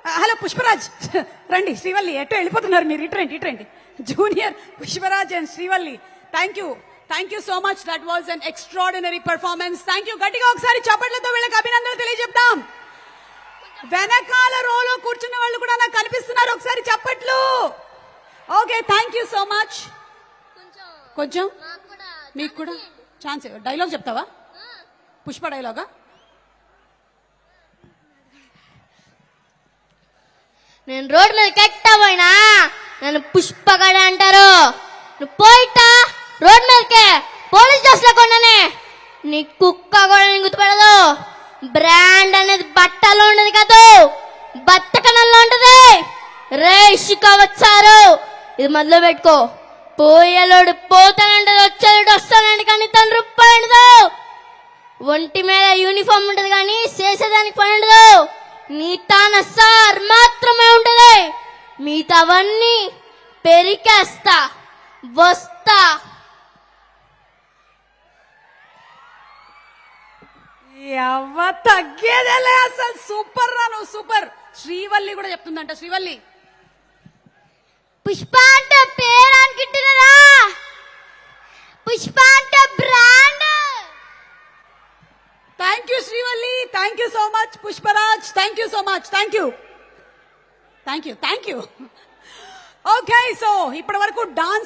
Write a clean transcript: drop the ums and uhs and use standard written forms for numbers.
Hello Pushparaj రండి. శ్రీవల్లి ఎటో వెళ్ళిపోతున్నారు మీరు. ఇటు రండి. Junior Pushparaj and Srivalli, thank you so much. That was an extraordinary performance. Thank you. గట్టిగా ఒకసారి చప్పట్లతో వీళ్ళకి అభినందనలు తెలియజెప్తాం. వెనకాల రోలో కూర్చున్న వాళ్ళు కూడా నాకు కనిపిస్తున్నారు, ఒకసారి చప్పట్లు. Okay, thank you so much. కొంచెం మీకు కూడా ఛాన్స్. డైలాగ్ చెప్తావా? పుష్ప డైలాగా? నేను రోడ్ మీద కెట్టా పోయినా నన్ను పుష్పగడ అంటారు. నువ్వు పోయిటా రోడ్ మీదకే పోలీస్ డ్రెస్ లో కొన్నానే. నీ కుక్క కూడా నేను గుర్తుపెడదు. బ్రాండ్ అనేది బట్టలో ఉండదు కాదు, బత్తకనంలో ఉంటది. రే ఇసుక వచ్చారు, ఇది మొదలు పెట్టుకో. పోయేలోడు పోతానంటది, వచ్చేలోడు వస్తానండి, కానీ తను రూపాయి ఉండదు. ఒంటి మీద యూనిఫామ్ ఉంటది కానీ చేసేదానికి పని ఉండదు. నీ తాన సార్ మాత్రమే ఉంటది. మిగతావన్నీ పెరికేస్తా వస్తా. తగ్గేదేలే అసలు. సూపర్ రా నువ్వు, సూపర్. శ్రీవల్లి కూడా చెప్తుందంట. శ్రీవల్లి, పుష్ప అంటే పేరు అనుకుంటున్నారా? పుష్ప అంటే brand. Thank you Srivalli, thank you so much. Pushparaj, thank you so much. Thank you. Okay, so ఇప్పటి వరకు డాన్స్